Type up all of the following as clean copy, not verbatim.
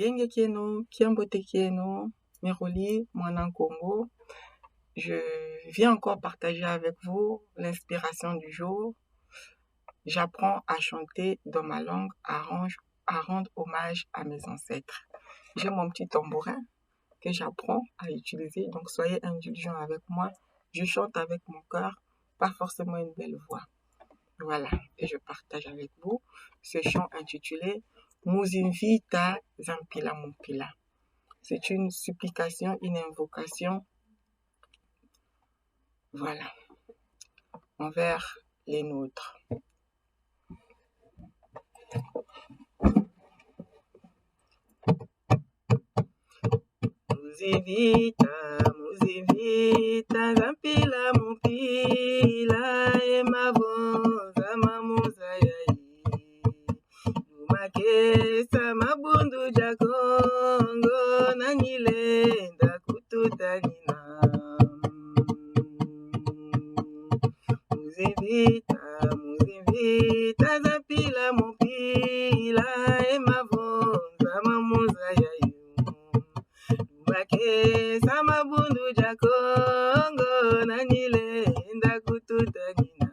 Yenge Kieno, Kiambote Kieno, Miroli, Mwanan Congo. Je viens encore partager avec vous l'inspiration du jour. J'apprends à chanter dans ma langue, à rendre hommage à mes ancêtres. J'ai mon petit tambourin que j'apprends à utiliser, donc soyez indulgents avec moi. Je chante avec mon cœur, pas forcément une belle voix. Voilà, et je partage avec vous ce chant intitulé Muzimvita Zampila Mumpila. C'est une supplication, une invocation, voilà, envers les nôtres. Muzimvita Zampila Mumpila Emavonza Mamuza Yai Makesa Mabundu Jakongo Nanilenda Kututanina Muzimvita Zampila Mumpila Emavonza Mamuza Yai Makesa Mabundu Jakongo Nanilenda Kututanina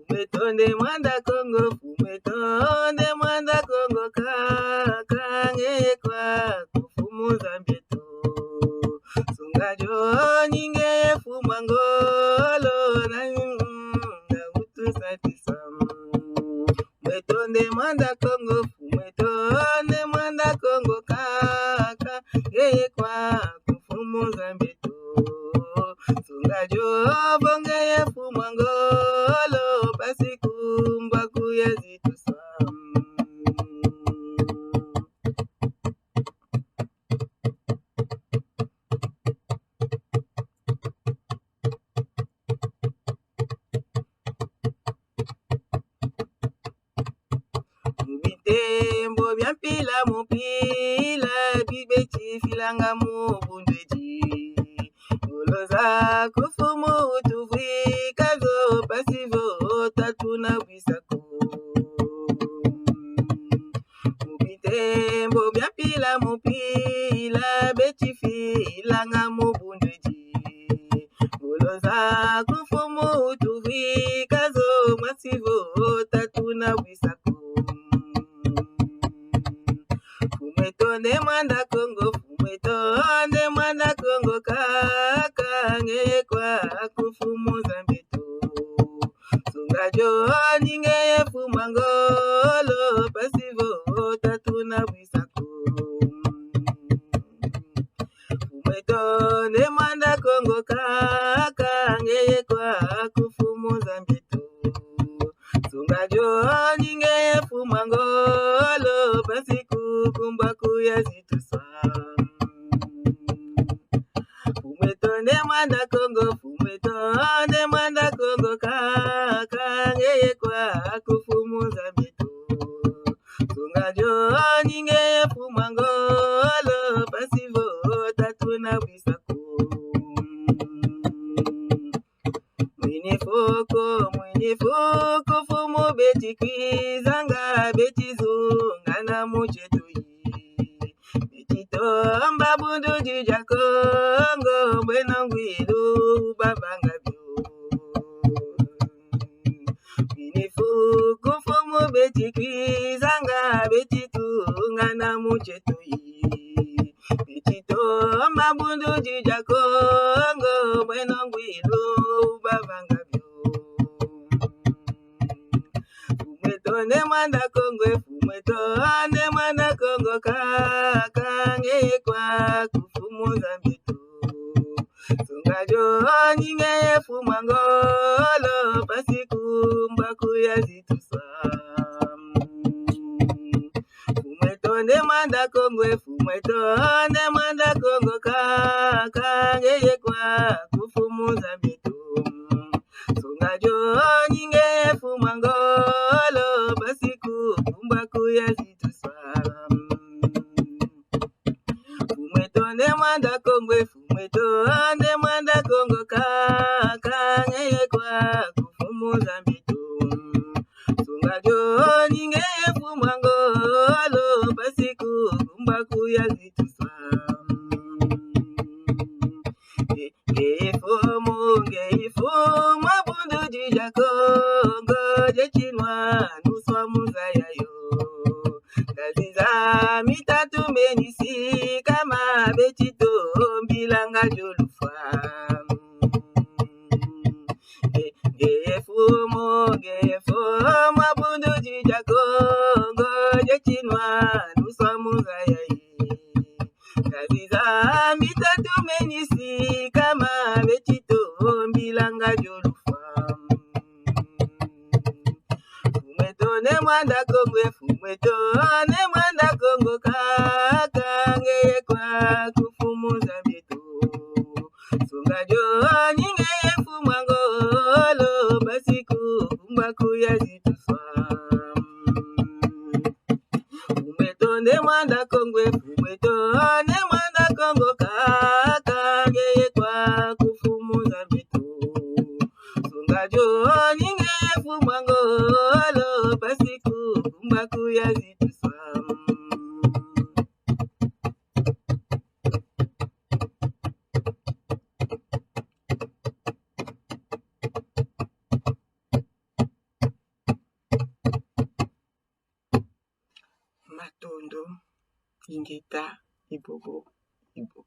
Fumetonde Mwanda Kongo, Fumetonde Mwanda Kongo Kakange kwa kufumu Zambieto Sungajo Ninge Fumangolo Na Utu Satisam Fumetonde Mwanda Kongo, Fumetonde Mwanda Kongo Kakange kwa kufumu Zambieto Sungajo Bonge Fumangolo Basikumba Kuyazitu Sam Mubitembo Byampila Mupila Bibeti Filanga Mubundweji Uloza Kufumu Utuvwi Kazo Pasivo Tatuna Wisako Mubitembo Byampila Mupila Beti Filanga Mubundweji Uloza Kufumu Utuvwi Kazo Pasivo Tatuna Wisako Fumetonde Mwanda Kongo, Fumetonde Mwanda Kongo Kakange kwa kufumu Zambieto Sungajo Ninge Fumangolo Pasivo Tatuna Wisako Fumetonde Mwanda Kongo Kakange kwa kufumu Zambieto Sungajo Ninge Fumangolo Pasiku Kumba Kuyazitu Sam Fumetonde Mwanda Kongo, Fumetonde Mwanda Kongo Kakange kwa kufumu Zambieto Sungajo Ninge Fumangolo Pasivo Tatuna Wisako Mwini foko Fumu Beti Kwizanga Beti Zunga na Muchetui Beti Tomba Bundu Jija Kongo Bwenangwilu Babanga Bio Mwini foko Fumu Beti Kwizanga Beti Tunga na Muchetui Beti Tomba Bundu Jija Kongo Bwenangwilu Babanga Bio Fumetonde Mwanda Kongo, Fumetonde Mwanda Kongo Kakange kwa kufumu Zambieto Sungajo Ninge Fumangolo Pasikumba Kuyazitu Sam Fumetonde Mwanda Kongo, Fumetonde Mwanda Kongo Kakange kwa kufumu Zambieto Sungajo Ninge Fumangolo Pasikumba Kuyazitu Sam Fumetonde Mwanda Kongo, Fumetonde Mwanda Kongo Kakange kwa kufumu Zambieto Sungajo Ninge Fumangolo kuya zituswa Geifo mabundu jijako Ngoje chinwa nuswa muzayayo Gaziza mitatu menisi Kama betito mbilanga jolufwa Geifo mabundu jijako Ngoje chinwa nuswa muzayayo Gaziza mitatu menisi Kama betito mbilanga jolufwa Fumetone mwanda kongwe Fumetone mwanda kongo Kakange kwa kufumuza beto Sungajo nyinge fumangolo Basiku kumbaku ya zituswa Fumetone mwanda kongwe Fumetone mwanda kongo Kakange kwa kufumuza beto Sungajo nyinge fumangolo Basiku kumbaku ya zituswa Matondo Ingeta Ibobo Ibo